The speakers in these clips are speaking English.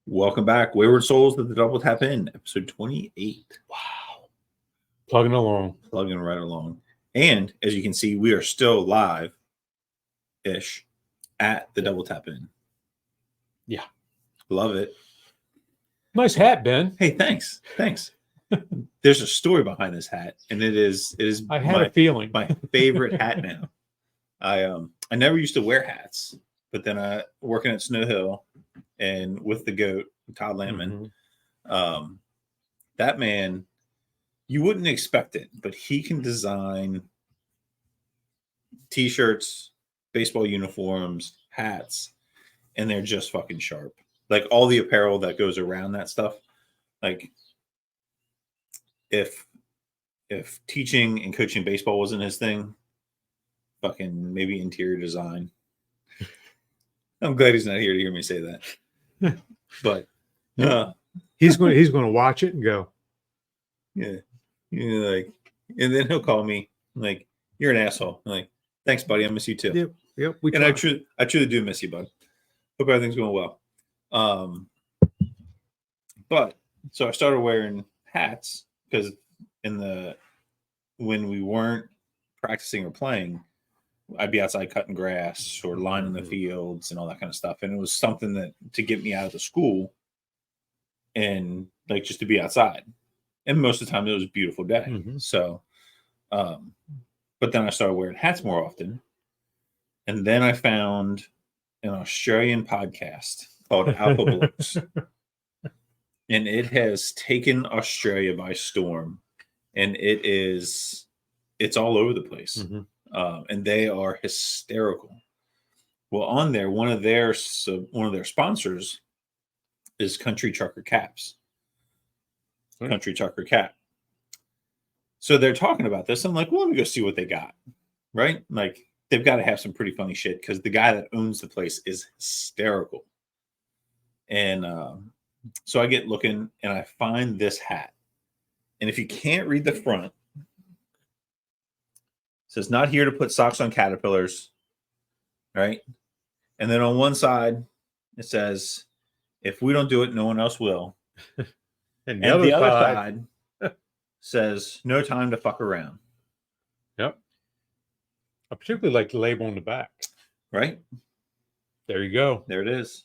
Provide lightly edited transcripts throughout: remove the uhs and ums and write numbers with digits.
Welcome back, Wayward Souls, to the Double Tap In, episode 28. Wow. Plugging along. Plugging right along. And as you can see, we are still live-ish at the Double Tap In. Yeah. Love it. Nice hat, Ben. Hey, thanks. There's a story behind this hat, and it is I had a feeling. my favorite hat now. I never used to wear hats, but then working at Snow Hill and with the GOAT, Todd Landman, that man, you wouldn't expect it, but he can design t-shirts, baseball uniforms, hats, and they're just fucking sharp. Like all the apparel that goes around that stuff. Like if teaching and coaching baseball wasn't his thing, fucking maybe interior design. I'm glad he's not here to hear me say that. But he's going to watch it and go, yeah, like, and then he'll call me like, "You're an asshole." I'm like, "Thanks, buddy. I miss you too." Yep. And I truly do miss you, bud. Hope everything's going well. But so I started wearing hats because when we weren't practicing or playing, I'd be outside cutting grass or lining the fields and all that kind of stuff. And it was something that to get me out of the school and like just to be outside. And most of the time it was a beautiful day. Mm-hmm. So, but then I started wearing hats more often. And then I found an Australian podcast called Alpha Blokes. And it has taken Australia by storm. And it's all over the place. Mm-hmm. And they are hysterical. Well, on there, one of their sponsors is Country Trucker Caps. Okay. Country Trucker Cap. So they're talking about this. I'm like, well, let me go see what they got. Right? Like, they've got to have some pretty funny shit because the guy that owns the place is hysterical. And so I get looking and I find this hat. And if you can't read the front, it says, "Not here to put socks on caterpillars." Right? And then on one side, it says, "If we don't do it, no one else will." And the other side says, "No time to fuck around." Yep. I particularly like the label on the back. Right? There you go. There it is.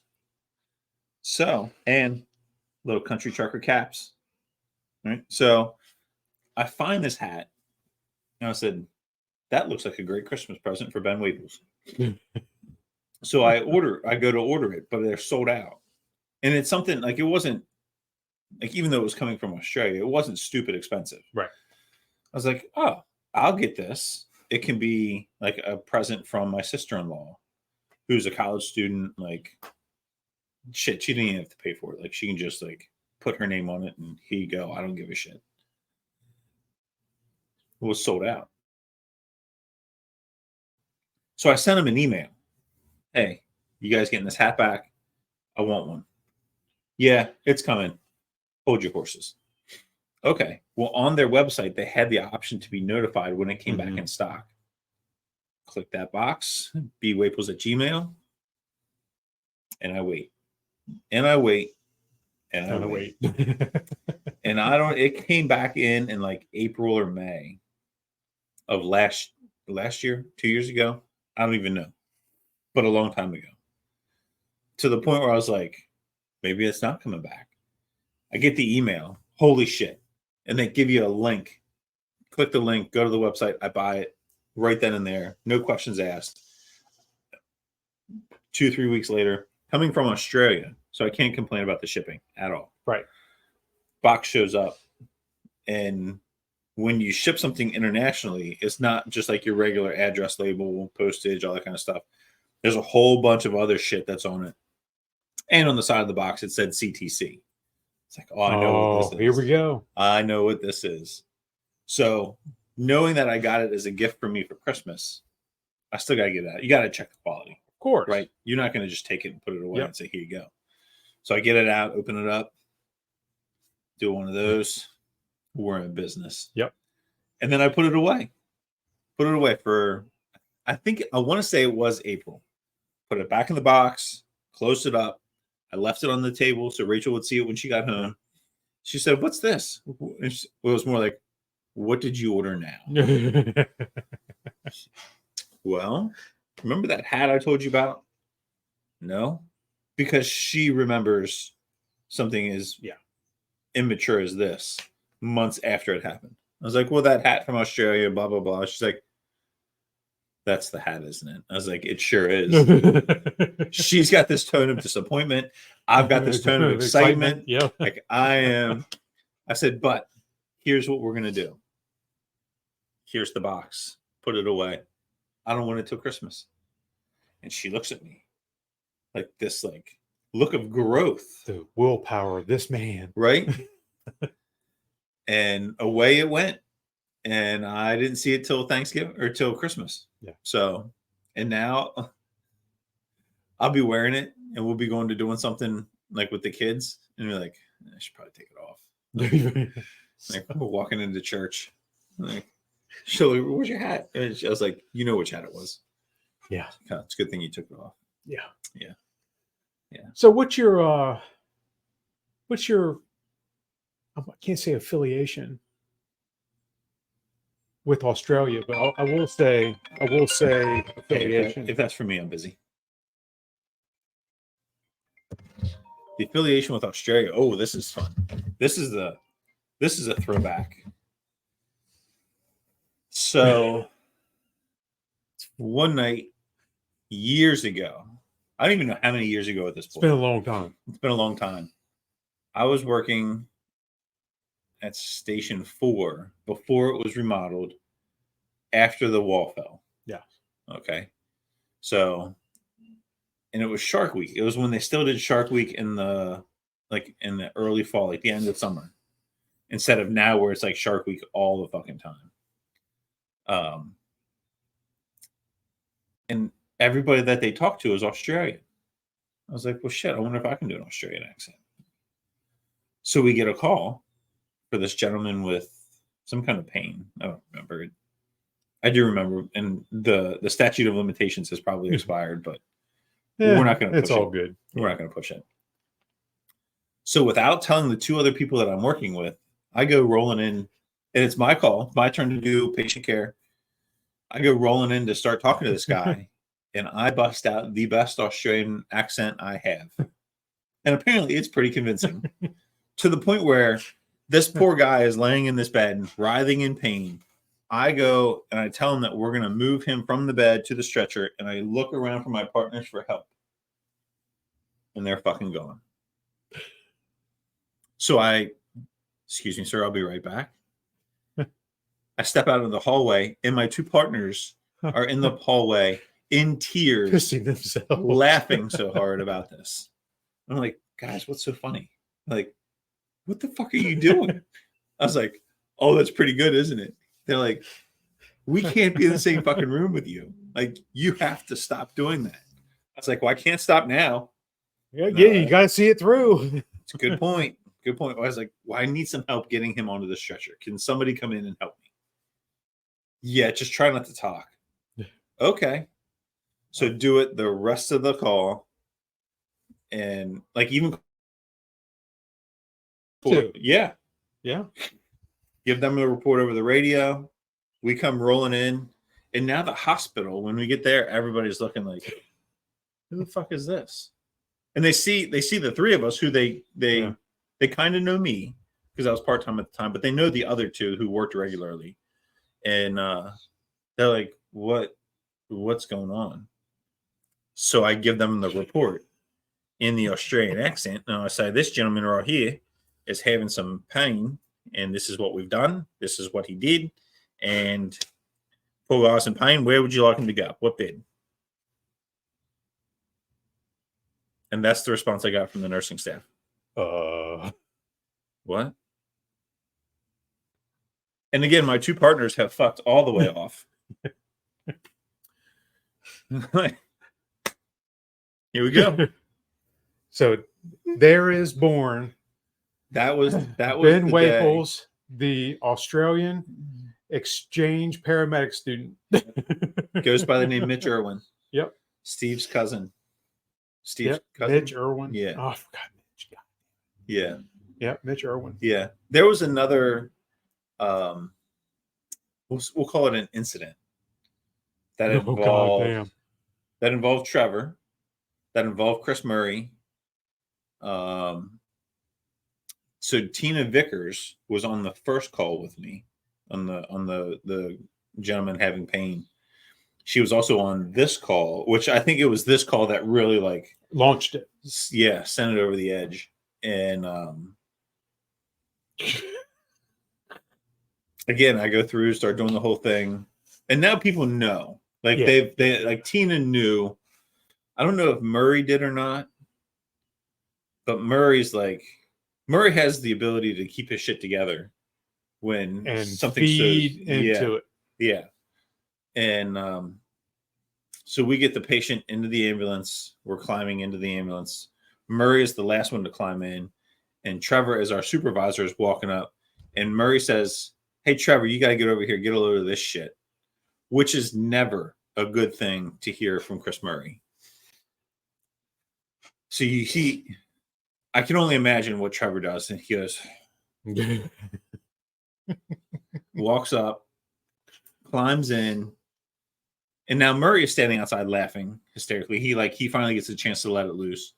So, and little Country Trucker Caps. Right? So I find this hat and I said, that looks like a great Christmas present for Ben Weebles. So I go to order it, but they're sold out. And it's something like, it wasn't like, even though it was coming from Australia, it wasn't stupid expensive. Right. I was like, oh, I'll get this. It can be like a present from my sister-in-law, who's a college student. Like, shit, she didn't even have to pay for it. Like, she can just like put her name on it and here you go. I don't give a shit. It was sold out. So I sent him an email. "Hey, you guys getting this hat back? I want one." "Yeah, it's coming. Hold your horses." Okay. Well, on their website, they had the option to be notified when it came back in stock. Click that box, bwaples@gmail.com, and I wait. And I wait. And I wait. And it came back in like April or May of last year, 2 years ago. I don't even know, but a long time ago. To the point where I was like, maybe it's not coming back. I get the email. Holy shit. And they give you a link. Click the link, go to the website. I buy it right then and there. No questions asked. 2-3 weeks later, coming from Australia. So I can't complain about the shipping at all. Right. Box shows up. And when you ship something internationally, it's not just like your regular address label, postage, all that kind of stuff. There's a whole bunch of other shit that's on it. And on the side of the box, it said CTC. It's like, oh, I know what this is. Here we go. I know what this is. So knowing that I got it as a gift for me for Christmas, I still got to get it out. You got to check the quality. Of course. Right? You're not going to just take it and put it away and say, here you go. So I get it out, open it up, do one of those. We're in business. Yep. And then I put it away. Put it away for, I want to say it was April. Put it back in the box, closed it up, I left it on the table so Rachel would see it when she got home. She said, "What's this?" And it was more like, "What did you order now?" Well, remember that hat I told you about? No, because she remembers something as immature as this months after it happened. I was like, "Well, that hat from Australia, blah blah blah." She's like, "That's the hat, isn't it?" I was like, "It sure is." She's got this tone of disappointment. I've got this tone of excitement. Yeah. Like I said, "But here's what we're gonna do. Here's the box. Put it away. I don't want it till Christmas." And she looks at me like this, like look of growth. The willpower of this man. Right? And away it went. And I didn't see it till Thanksgiving or till Christmas. Yeah. So, and now I'll be wearing it and we'll be going to doing something like with the kids. And you're like, I should probably take it off. Like we're walking into church. Like, Shelly, where's your hat? And I was like, you know which hat it was. Yeah. It's a good thing you took it off. Yeah. Yeah. Yeah. So what's your I can't say affiliation with Australia, but I will say affiliation. If that's for me, I'm busy. The affiliation with Australia. Oh, this is fun. This is a throwback. So one night years ago, I don't even know how many years ago at this point. It's been a long time. It's been a long time. I was working at Station 4 before it was remodeled after the wall fell. Yeah. Okay. So, and it was Shark Week. It was when they still did Shark Week in the early fall, like the end of summer, instead of now where it's like Shark Week all the fucking time. And everybody that they talked to is Australian. I was like, well, shit, I wonder if I can do an Australian accent. So we get a call for this gentleman with some kind of pain. I don't remember it. I do remember, and the statute of limitations has probably expired, but we're not going to push it. It's all good. We're not going to push it. So without telling the two other people that I'm working with, I go rolling in, and it's my call, my turn to do patient care. I go rolling in to start talking to this guy, and I bust out the best Australian accent I have. And apparently it's pretty convincing to the point where this poor guy is laying in this bed, writhing in pain. I go and I tell him that we're going to move him from the bed to the stretcher, and I look around for my partners for help. And they're fucking gone. So excuse me, sir, I'll be right back. I step out of the hallway, and my two partners are in the hallway in tears, Pissing themselves, laughing so hard about this. I'm like, guys, what's so funny? Like, what the fuck are you doing? I was like, oh, that's pretty good, isn't it? They're like, we can't be in the same fucking room with you. Like, you have to stop doing that. I was like, well, I can't stop now. Yeah, you got to see it through. It's a good point. Good point. I was like, well, I need some help getting him onto the stretcher. Can somebody come in and help me? Yeah, just try not to talk. Okay. So do it the rest of the call. And like even yeah. Give them a report over the radio. We come rolling in. And now the hospital, when we get there, everybody's looking like, who the fuck is this? And they see the three of us who they kind of know me because I was part-time at the time, but they know the other two who worked regularly. And they're like, what's going on? So I give them the report in the Australian accent. And I say, this gentleman right here is having some pain, and this is what we've done. This is what he did. And poor guy's in pain. Where would you like him to go? What bed? And that's the response I got from the nursing staff. What? And again, my two partners have fucked all the way off. Here we go. So there is born. That was Ben Waples, the Australian exchange paramedic student. Goes by the name Mitch Irwin. Yep. Steve's cousin. Steve's Yep. cousin. Mitch Irwin. Yeah. Oh, I forgot Mitch. God. Yeah. Yep. Mitch Irwin. Yeah. There was another, we'll call it an incident that Oh, God damn. involved Trevor, that involved Chris Murray. So Tina Vickers was on the first call with me on the gentleman having pain. She was also on this call, which I think it was this call that really like Launched it. yeah, sent it over the edge. And again, I go through, start doing the whole thing, and now people know. Like they like Tina knew. I don't know if Murray did or not, but Murray has the ability to keep his shit together when And something feed into it. Yeah. And so we get the patient into the ambulance. We're climbing into the ambulance. Murray is the last one to climb in. And Trevor, as our supervisor, is walking up. And Murray says, "Hey, Trevor, you got to get over here, get a load of this shit," which is never a good thing to hear from Chris Murray. So I can only imagine what Trevor does. And he goes, walks up, climbs in, and now Murray is standing outside laughing hysterically. He finally gets a chance to let it loose.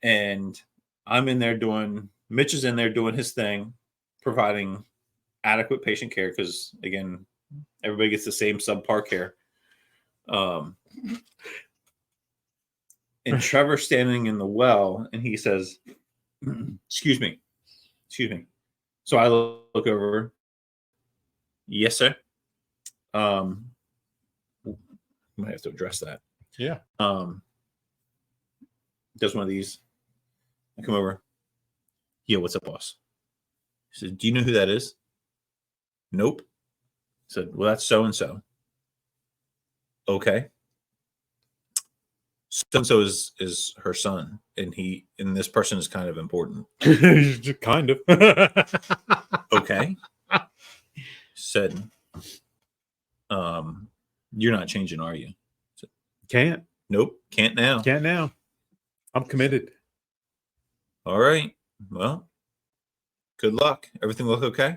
And I'm in there Mitch is in there doing his thing, providing adequate patient care because, again, everybody gets the same subpar care. And Trevor's standing in the well, and he says, excuse me. So I look over. Yes, sir. I might have to address that. Yeah. Does one of these. I come over. Yo, what's up, boss? He said, "Do you know who that is?" Nope. I said, "Well, that's so-and-so." Okay. So-and-so is her son, and this person is kind of important. Kind of. Okay. Said, "You're not changing, are you?" Said, Can't. "Nope, can't now." Can't now. I'm committed. All right. Well, good luck. Everything look okay?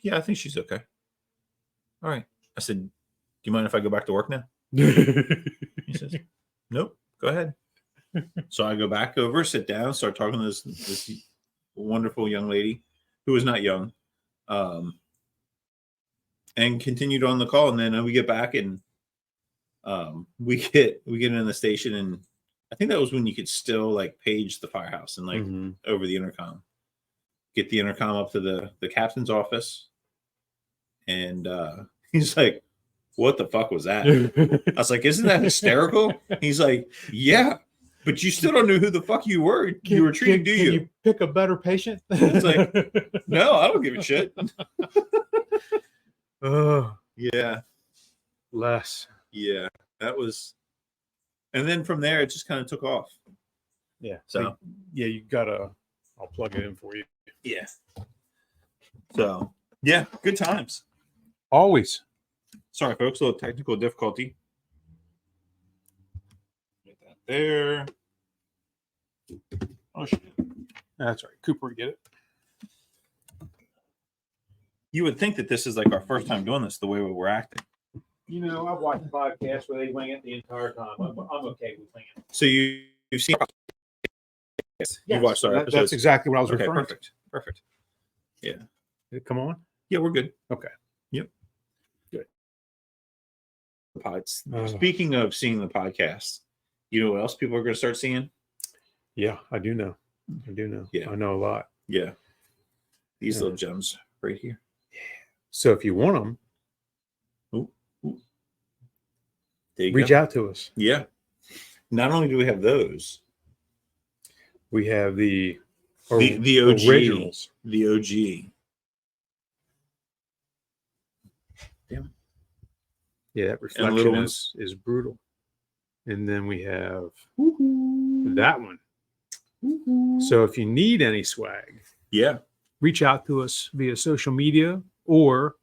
Yeah, I think she's okay. All right. I said, "Do you mind if I go back to work now?" He says, "Nope, go ahead." So I go back over, sit down, start talking to this wonderful young lady who was not young, and continued on the call. And then we get back and we get in the station, and I think that was when you could still like page the firehouse and like over the intercom. Get the intercom up to the captain's office, and he's like, "What the fuck was that?" I was like, "Isn't that hysterical?" He's like, "Yeah, but you still don't know who the fuck you were. You were treating, do you?" Can you pick a better patient? It's like, no, I don't give a shit. Oh, Yeah, less. yeah, that was, and then from there it just kind of took off. Yeah. So yeah, you gotta. I'll plug it in for you. yeah. So yeah, good times. Always. Sorry, folks, a little technical difficulty. Get that there. Oh shit. That's right. Cooper, get it. You would think that this is like our first time doing this the way we were acting. You know, I've watched podcasts where they wing it the entire time. I'm okay with winging it. So you've seen you watched our episodes. That's exactly what I was Okay, referring perfect. Yeah. to. Did it come on? Yeah, we're good. Okay. Yep. Good. Pods. Speaking of seeing the podcast, you know what else people are going to start seeing? Yeah, I do know. Yeah. I know a lot. Yeah. These little gems right here. So if you want them, there you reach go. out to us. Yeah. Not only do we have those, we have the OG, originals. The OG. Damn. Yeah, that reflection little is brutal. And then we have that one. So if you need any swag, yeah, reach out to us via social media or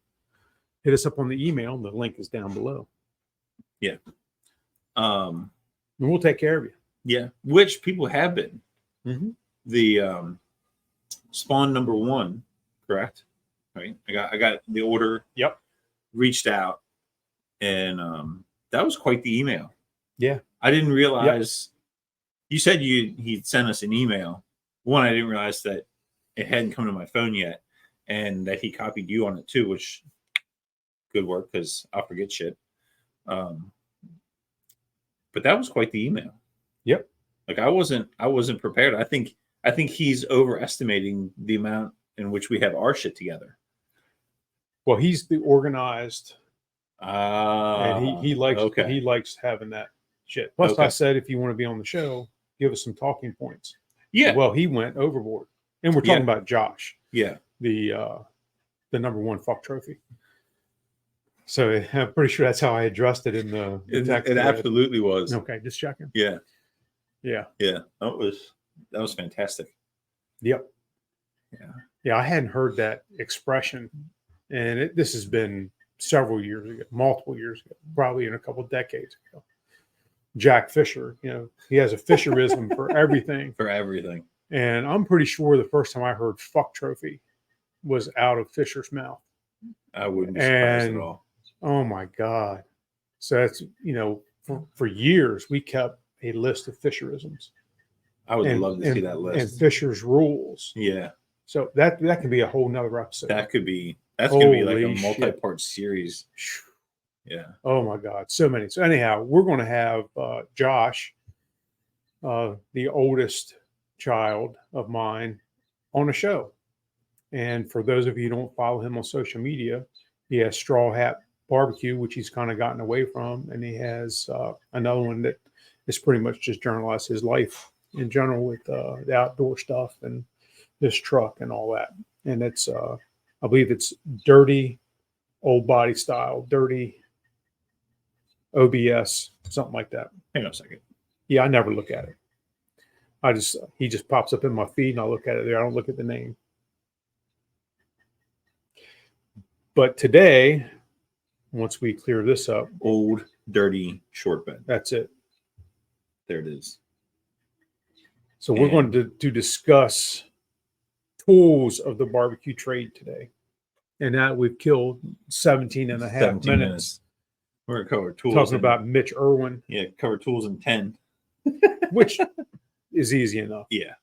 hit us up on the email. The link is down below. Yeah. And we'll take care of you. Yeah, which people have been. Mm-hmm. The spawn number 1, correct? Right. I got the order. Yep. Reached out, and that was quite the email. Yeah. I didn't realize. You said he'd sent us an email. One, I didn't realize that it hadn't come to my phone yet, and that he copied you on it too, which good work because I'll forget shit. But that was quite the email. Yep. Like I wasn't prepared. I think he's overestimating the amount in which we have our shit together. Well, he's the organized, and he likes having that shit. Plus, I said if you want to be on the show, give us some talking points. Yeah. Well, he went overboard, and we're talking about Josh. Yeah. The number 1 fuck trophy. So I'm pretty sure that's how I addressed it in the text. It absolutely was. Okay, just checking. Yeah. Yeah. Yeah. That was fantastic. Yep. Yeah. Yeah, I hadn't heard that expression, and this has been several years ago, multiple years ago, probably in a couple decades ago. Jack Fisher, he has a Fisherism for everything. For everything. And I'm pretty sure the first time I heard fuck trophy was out of Fisher's mouth. I wouldn't be surprised at all. Oh my God. So that's, for years we kept a list of Fisherisms. I would love to see that list. And Fisher's rules. Yeah. So that could be a whole nother episode. That's going to be like a Holy multi-part series. Yeah. Oh my God. So many. So anyhow, we're going to have Josh, the oldest child of mine, on a show. And for those of you who don't follow him on social media, he has Straw Hat Barbecue, which he's kind of gotten away from. And he has another one that is pretty much just journalized his life in general with the outdoor stuff and his truck and all that. And it's, I believe it's Dirty Old Body Style, Dirty OBS, something like that. Hang on a second. Yeah, I never look at it. He just pops up in my feed and I look at it there. I don't look at the name. But today, once we clear this up, Old Dirty Short Bed. That's it. There it is. So we're going to discuss tools of the barbecue trade today. And now we've killed 17 and a half minutes. We're going to cover tools. Talking about Mitch Irwin. Yeah, cover tools in 10. Which is easy enough. Yeah.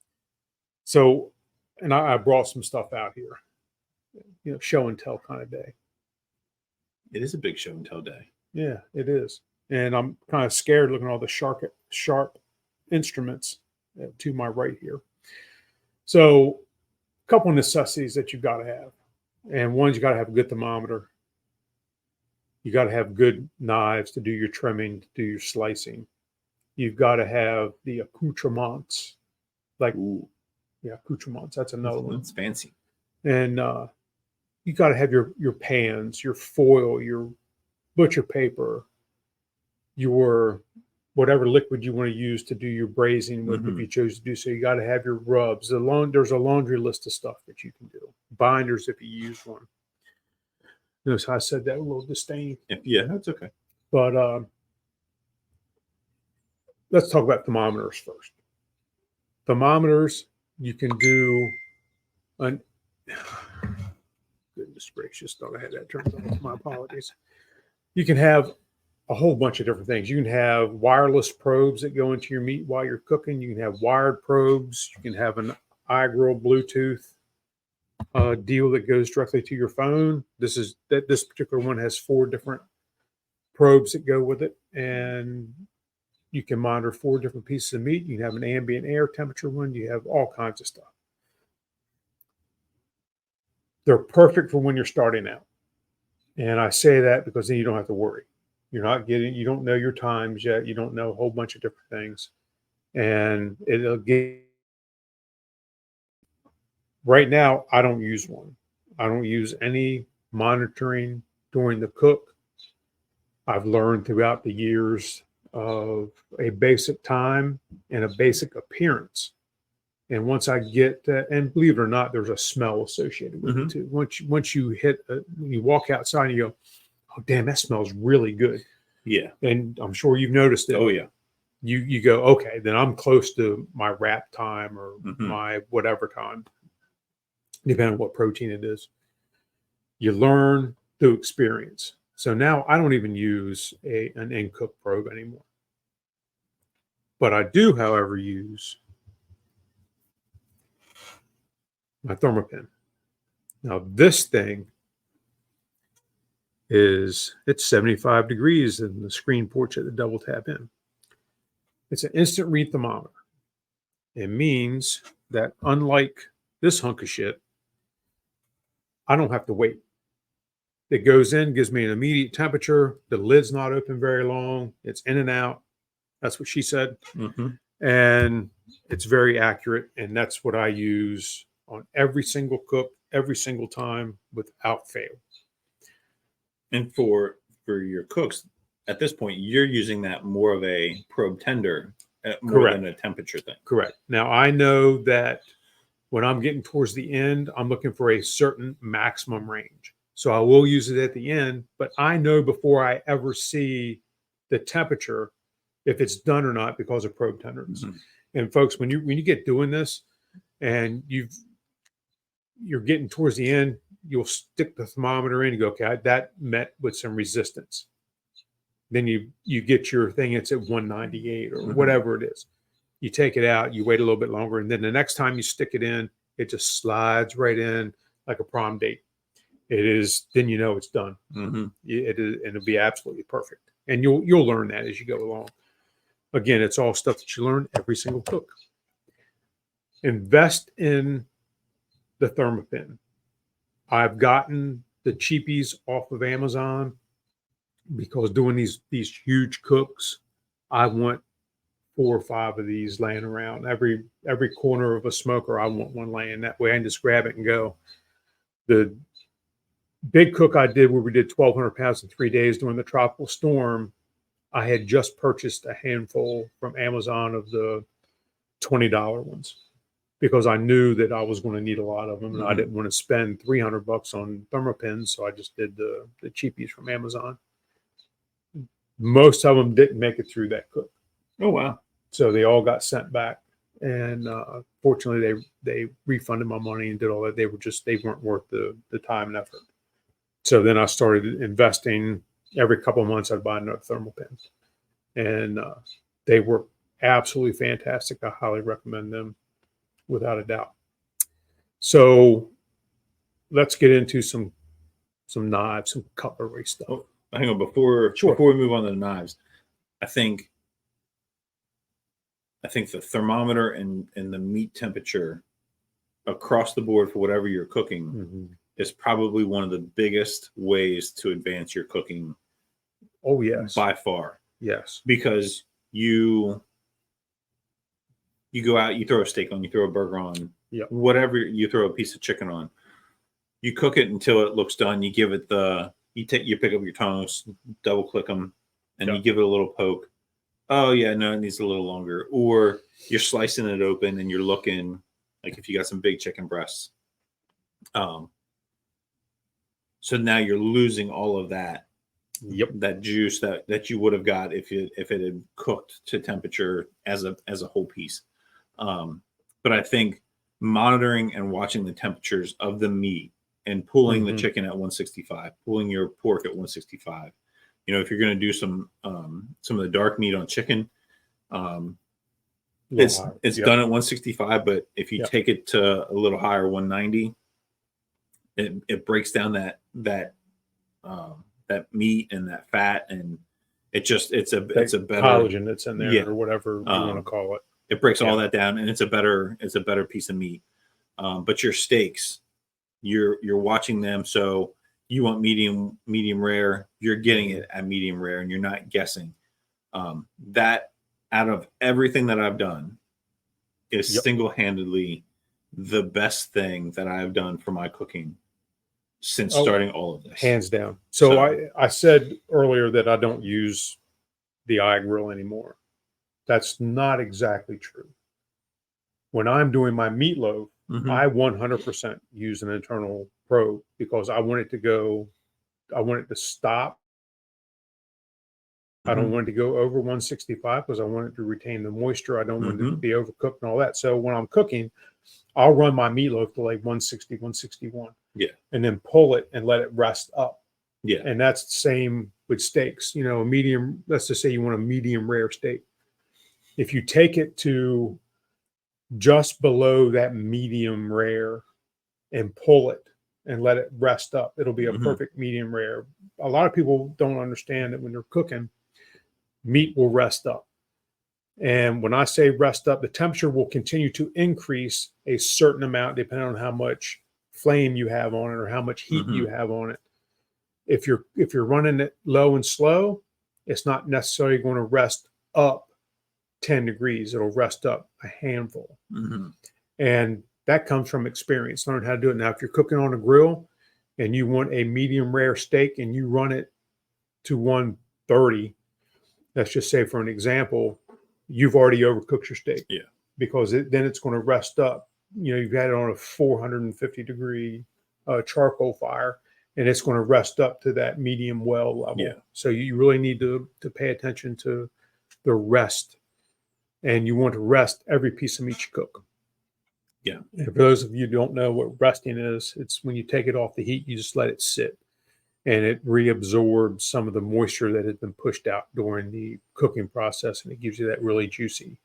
So, and I brought some stuff out here. Show and tell kind of day. It is a big show and tell day. Yeah, it is. And I'm kind of scared looking at all the sharp instruments to my right here. So, a couple of necessities that you've got to have. And one, you got to have a good thermometer. You got to have good knives to do your trimming, to do your slicing. You've got to have the accoutrements. Accoutrements. That's another one. It's fancy. And you got to have your pans, your foil, your butcher paper, your whatever liquid you want to use to do your braising with, if you choose to do so. You got to have your rubs. There's a laundry list of stuff that you can do. Binders if you use one. Notice how I said that with a little disdain. Yeah, that's okay. But let's talk about thermometers first. Thermometers, you can do goodness gracious, thought I had that turned on. My apologies. You can have a whole bunch of different things. You can have wireless probes that go into your meat while you're cooking. You can have wired probes. You can have an iGrill Bluetooth deal that goes directly to your phone. This particular one has 4 different probes that go with it, and you can monitor 4 different pieces of meat. You can have an ambient air temperature one. You have all kinds of stuff. They're perfect for when you're starting out. And I say that because then you don't have to worry. You don't know your times yet. You don't know a whole bunch of different things. And it'll get, right now, I don't use one. I don't use any monitoring during the cook. I've learned throughout the years of a basic time and a basic appearance. And once I get that, and believe it or not, there's a smell associated with it too. Once you you walk outside and you go, oh, damn, that smells really good. Yeah. And I'm sure you've noticed it. Oh, yeah. you go, okay, then I'm close to my wrap time or my whatever time, depending on what protein it is. You learn through experience. So now I don't even use an in-cook probe anymore. But I do, however, use my Thermopin. Now this thing it's 75 degrees in the screen porch at the double tap in. It's an instant read thermometer. It means that unlike this hunk of shit, I don't have to wait. It goes in, gives me an immediate temperature. The lid's not open very long. It's in and out. That's what she said. And it's very accurate. And that's what I use on every single cook, every single time without fail. And for your cooks, at this point, you're using that more of a probe tender more than a temperature thing. Correct. Now, I know that when I'm getting towards the end, I'm looking for a certain maximum range. So I will use it at the end, but I know before I ever see the temperature if it's done or not because of probe tenderness. And folks, when you get doing this and you're getting towards the end, you'll stick the thermometer in and go, okay, that met with some resistance. Then you get your thing, it's at 198 or whatever it is. You take it out, you wait a little bit longer, and then the next time you stick it in, it just slides right in like a prom date. It is, then you know it's done. It is, and it'll be absolutely perfect. And you'll learn that as you go along. Again, it's all stuff that you learn every single cook. Invest in the Thermopin. I've gotten the cheapies off of Amazon because doing these huge cooks, I want 4 or 5 of these laying around. Every corner of a smoker, I want one laying. That way I can just grab it and go. The big cook I did where we did 1,200 pounds in 3 days during the tropical storm, I had just purchased a handful from Amazon of the $20 ones because I knew that I was going to need a lot of them. And I didn't want to spend $300 on Thermopins, so I just did the cheapies from Amazon. Most of them didn't make it through that cook. Oh, wow. So they all got sent back. And fortunately, they refunded my money and did all that. They weren't worth the time and effort. So then I started investing. Every couple of months, I'd buy another Thermopin. And they were absolutely fantastic. I highly recommend them without a doubt. So let's get into some knives, some cutlery stuff. Oh, hang on, before we move on to the knives, I think the thermometer and the meat temperature across the board for whatever you're cooking is probably one of the biggest ways to advance your cooking. Oh, yes. By far. Yes. Because you go out, you throw a steak on, you throw a burger on, whatever, you throw a piece of chicken on. You cook it until it looks done. You give it you pick up your tongs, double click them, and you give it a little poke. Oh, yeah, no, it needs a little longer. Or you're slicing it open and you're looking like if you got some big chicken breasts. So now you're losing all of that. That juice that you would have got if it had cooked to temperature as a whole piece. But I think monitoring and watching the temperatures of the meat and pulling the chicken at 165, pulling your pork at 165. You know, if you're going to do some of the dark meat on chicken, it's done at 165. But if you take it to a little higher, 190, it breaks down that meat and that fat, and it's a better collagen that's in there or whatever you want to call it. It breaks all that down, and it's a better piece of meat. But your steaks, you're watching them, so you want medium rare, you're getting it at medium rare, and you're not guessing. That out of everything that I've done is single-handedly the best thing that I've done for my cooking since starting all of this. Hands down. So I said earlier that I don't use the iGrill anymore. That's not exactly true. When I'm doing my meatloaf, I 100% use an internal probe because I want it to stop I don't want it to go over 165 because I want it to retain the moisture. I don't want it to Mhm. be overcooked and all that. So when I'm cooking, I'll run my meatloaf to like 160, 161. Yeah. And then pull it and let it rest up. Yeah. And that's the same with steaks. You know, a medium, let's just say you want a medium rare steak. If you take it to just below that medium rare and pull it and let it rest up, it'll be a Mhm. perfect medium rare. A lot of people don't understand that when they're cooking, meat will rest up. And when I say rest up, the temperature will continue to increase a certain amount depending on how much flame you have on it or how much heat you Mhm. have on it. If you're running it low and slow, it's not necessarily going to rest up 10 degrees. It'll rest up a handful. Mhm. And that comes from experience, learn how to do it. Now, if you're cooking on a grill and you want a medium rare steak and you run it to 130, let's just say for an example, you've already overcooked your steak. Yeah. Because then it's going to rest up. You know, you've had it on a 450 degree charcoal fire, and it's going to rest up to that medium well level. Yeah. So you really need to pay attention to the rest, and you want to rest every piece of meat you cook. Yeah. And for those of you who don't know what resting is, it's when you take it off the heat, you just let it sit, and it reabsorbs some of the moisture that has been pushed out during the cooking process, and it gives you that really juicy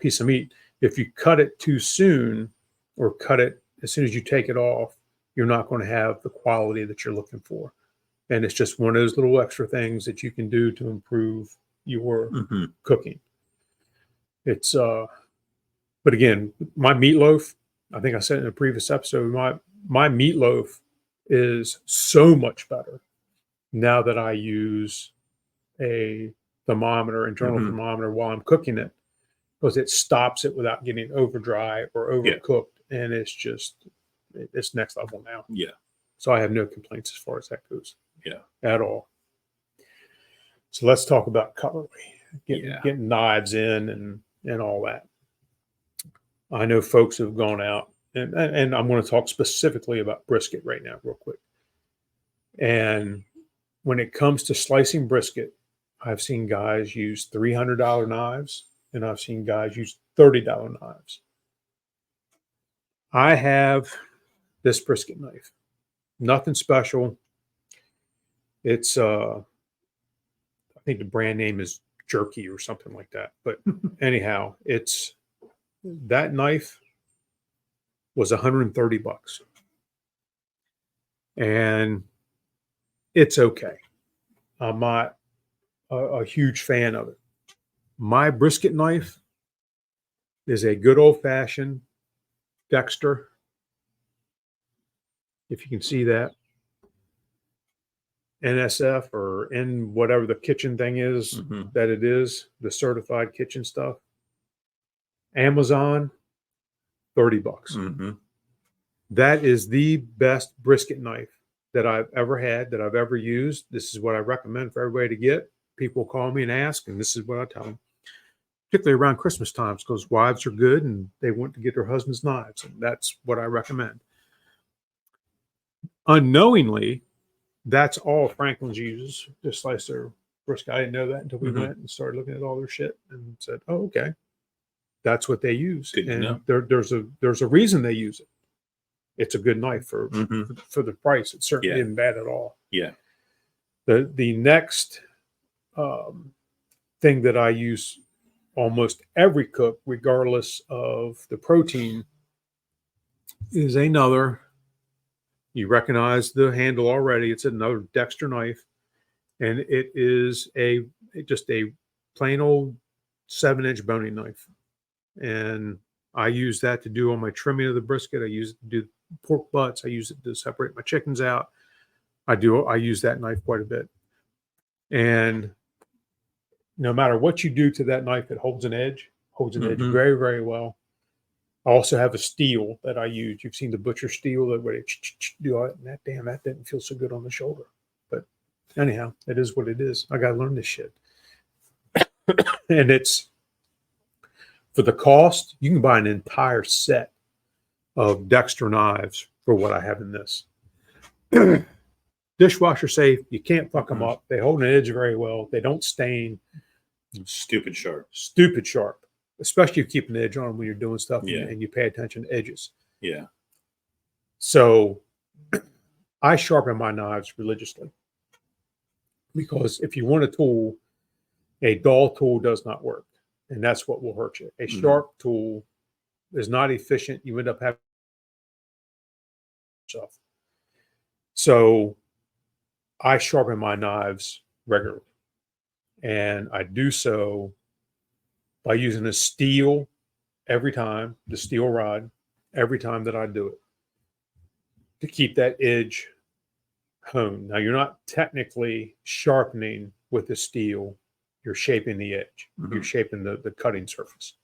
piece of meat. If you cut it too soon or cut it as soon as you take it off, you're not going to have the quality that you're looking for. And it's just one of those little extra things that you can do to improve your Mhm. cooking. It's but again, my meatloaf, I think I said in a previous episode, my meatloaf is so much better now that I use a thermometer, internal Mhm. thermometer while I'm cooking it, because it stops it without getting over dry or Yeah. overcooked. And it's next level now. Yeah. So I have no complaints as far as that goes. Yeah. At all. So let's talk about cutlery, Yeah. getting knives in and all that. I know folks have gone out and I'm going to talk specifically about brisket right now, real quick. And when it comes to slicing brisket, I've seen guys use $300 knives and I've seen guys use $30 knives. I have this brisket knife. Nothing special. It's I think the brand name is Jerky or something like that. But anyhow, it's that knife was $130. And it's okay. I'm not a huge fan of it. My brisket knife is a good old fashioned Dexter. If you can see that. NSF or N whatever the kitchen thing is Mhm. that it is, the certified kitchen stuff. Amazon, $30. Mhm. That is the best brisket knife that I've ever had, that I've ever used. This is what I recommend for everybody to get. People call me and ask, and this is what I tell them, particularly around Christmas times, because wives are good and they want to get their husbands knives, and that's what I recommend. Unknowingly, that's all Franklin's uses to slice their brisket. I didn't know that until we Mhm. went and started looking at all their shit and said, "Oh, okay, that's what they use." Good to And know. there's a reason they use it. It's a good knife Mhm. for the price. It certainly Yeah. isn't bad at all. Yeah. The next thing that I use almost every cook, regardless of the protein, is another. You recognize the handle already. It's another Dexter knife, and it is just a plain old 7-inch boning knife. And I use that to do all my trimming of the brisket. I use it to do pork butts. I use it to separate my chickens out. I use that knife quite a bit. And no matter what you do to that knife, it holds an edge Mhm. very, very well. I also have a steel that I use. You've seen the butcher steel that where they do all that. And that didn't feel so good on the shoulder. But anyhow, it is what it is. I got to learn this shit. And it's for the cost, you can buy an entire set of Dexter knives for what I have in this. dishwasher safe. You can't fuck them Mhm. up. They hold an edge very well. They don't stain. Stupid sharp. Stupid sharp, especially if you keep an edge on them when you're doing stuff Yeah. and you pay attention to edges. Yeah. So I sharpen my knives religiously because if you want a tool, a dull tool does not work. And that's what will hurt you. A Mhm. sharp tool is not efficient. You end up having yourself. So I sharpen my knives regularly. And I do so by using a steel every time, the steel rod, every time that I do it to keep that edge honed. Now, you're not technically sharpening with the steel, you're shaping the edge, you're Mhm. shaping the cutting surface.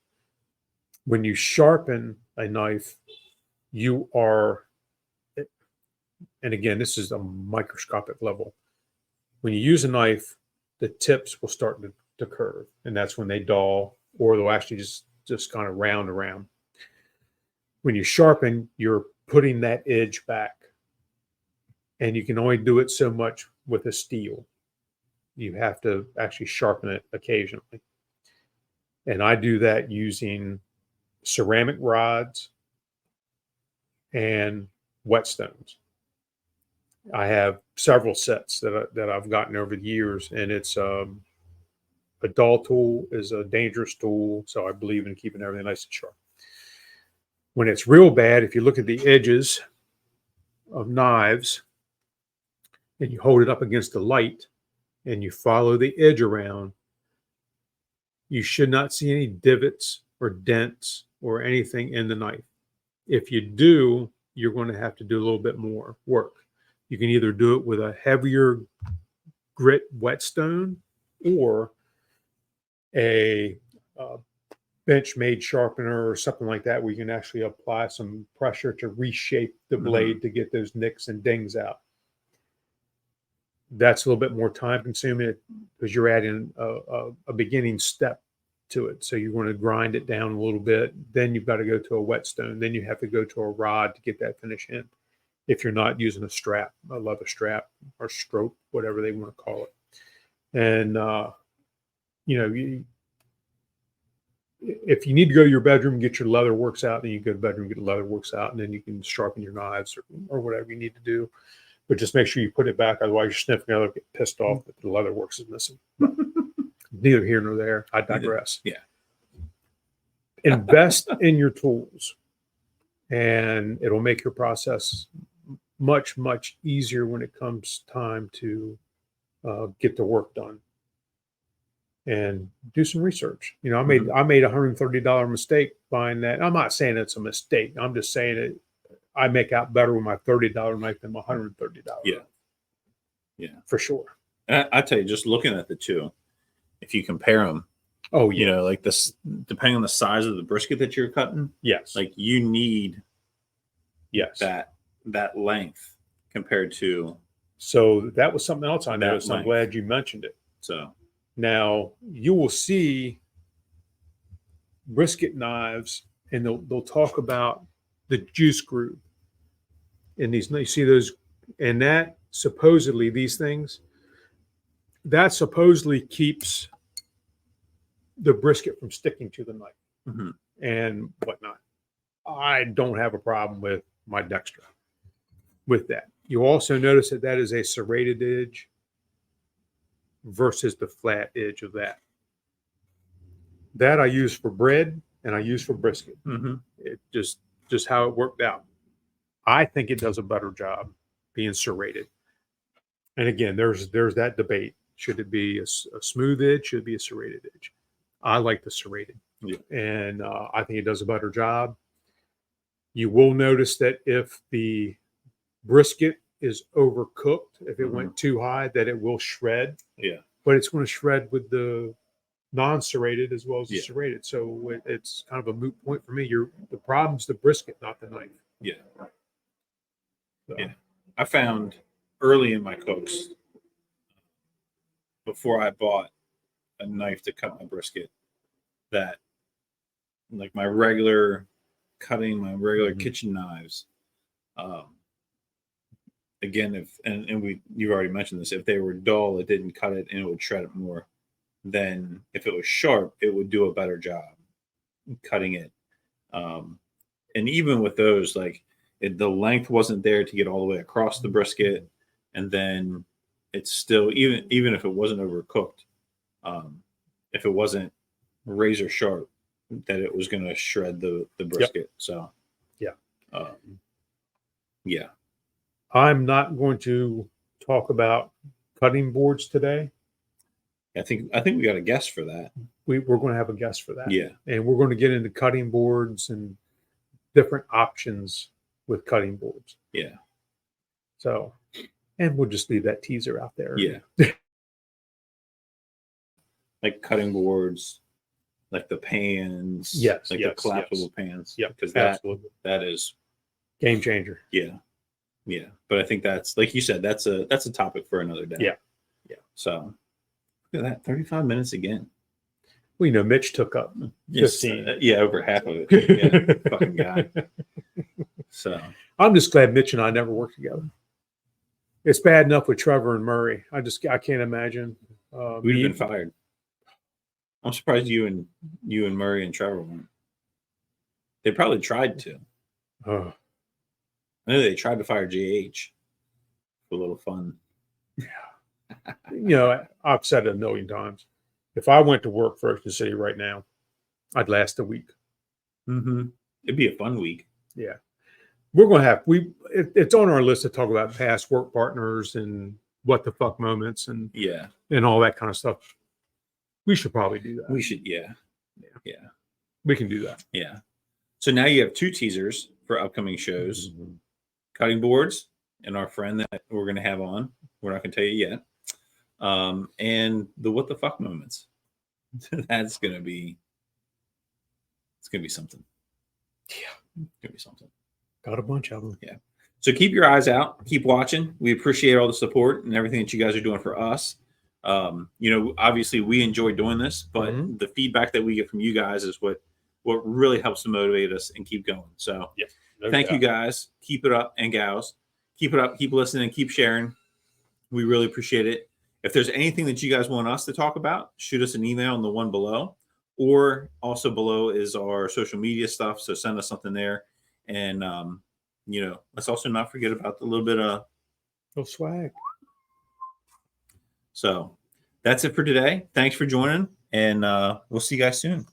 When you sharpen a knife, you are, and again, this is a microscopic level. When you use a knife, the tips will start to curve, and that's when they dull, or they'll actually just kind of round around. When you sharpen, you're putting that edge back, and you can only do it so much with a steel. You have to actually sharpen it occasionally, and I do that using ceramic rods and whetstones. I have several sets that I've gotten over the years, and it's a dull tool is a dangerous tool, so I believe in keeping everything nice and sharp. When it's real bad, if you look at the edges of knives and you hold it up against the light and you follow the edge around, you should not see any divots or dents or anything in the knife. If you do, you're going to have to do a little bit more work. You can either do it with a heavier grit whetstone or a bench made sharpener or something like that, where you can actually apply some pressure to reshape the blade to get those nicks and dings out. That's a little bit more time consuming because you're adding a beginning step to it. So you want to grind it down a little bit. Then you've got to go to a whetstone. Then you have to go to a rod to get that finish in. If you're not using a strap, a leather strap or stroke, whatever they want to call it. And, if you need to go to your bedroom and get your leather works out, then you go to the bedroom, get the leather works out, and then you can sharpen your knives or whatever you need to do. But just make sure you put it back. Otherwise, you're sniffing out, get pissed off that the leather works is missing. But neither here nor there. I digress. Yeah. Invest in your tools, and it'll make your process much, much easier when it comes time to get the work done. And do some research. I made $130 mistake buying that. I'm not saying it's a mistake. I'm just saying it. I make out better with my $30 knife than my $130. Yeah. Yeah. For sure. And I tell you, just looking at the two, if you compare them, Oh yeah. like this, depending on the size of the brisket that you're cutting, Yes. like you need yes. that length compared to. So that was something else I noticed. I'm length. glad you mentioned it. So now you will see brisket knives, and they'll talk about the juice groove in these. You see those, and that supposedly these things that supposedly keeps the brisket from sticking to the knife and whatnot. I don't have a problem with my Dextra with that. You also notice that is a serrated edge versus the flat edge of that. That I use for bread and I use for brisket. It just how it worked out. I think it does a better job being serrated. And again, there's that debate. Should it be a smooth edge? Should it be a serrated edge? I like the serrated. Yeah. And I think it does a better job. You will notice that if the brisket is overcooked, if it went too high, that it will shred. Yeah. But it's going to shred with the non-serrated as well as the serrated. So it's kind of a moot point for me. The problem's the brisket, not the knife. Yeah. So. Yeah. I found early in my cooks, before I bought a knife to cut my brisket, that like my regular cutting, my regular kitchen knives, again, you've already mentioned this, if they were dull, it didn't cut it and it would shred it more. Then if it was sharp, it would do a better job cutting it. And even with those, like the length wasn't there to get all the way across the brisket, and then it's still even if it wasn't overcooked, if it wasn't razor sharp, that it was going to shred the brisket. Yep. So yeah. I'm not going to talk about cutting boards today. I think we got a guest for that. We're going to have a guest for that. Yeah. And we're going to get into cutting boards and different options with cutting boards. Yeah. So, and we'll just leave that teaser out there. Yeah. Like cutting boards, like the pans. Yes. Like the collapsible pans. Yeah. Because that is game changer. Yeah. Yeah. But I think that's, like you said, that's a topic for another day. Yeah. Yeah. So look at that, 35 minutes again. Well, you know, Mitch took up 15. Yeah, over half of it. Yeah, fucking guy. So I'm just glad Mitch and I never worked together. It's bad enough with Trevor and Murray. I can't imagine. We'd have been fired. I'm surprised you and Murray and Trevor weren't. They probably tried to. Oh. I know they tried to fire JH for a little fun. Yeah. You know, I've said it a million times. If I went to work for Ocean City right now, I'd last a week. Mm-hmm. It'd be a fun week. Yeah. We're going to have, it's on our list to talk about past work partners and what the fuck moments and all that kind of stuff. We should probably do that. We should, yeah. We can do that. Yeah. So now you have 2 teasers for upcoming shows. Mm-hmm. Cutting boards and our friend that we're going to have on. We're not going to tell you yet. And the what the fuck moments. It's going to be something. Yeah. It's going to be something. Got a bunch of them. Yeah. So keep your eyes out. Keep watching. We appreciate all the support and everything that you guys are doing for us. You know, obviously we enjoy doing this, but the feedback that we get from you guys is what really helps to motivate us and keep going. So thank you guys. Keep it up, and gals. Keep it up. Keep listening. Keep sharing. We really appreciate it. If there's anything that you guys want us to talk about, shoot us an email on the one below, or also below is our social media stuff. So send us something there. And, you know, let's also not forget about the little bit of swag. So that's it for today. Thanks for joining, and we'll see you guys soon.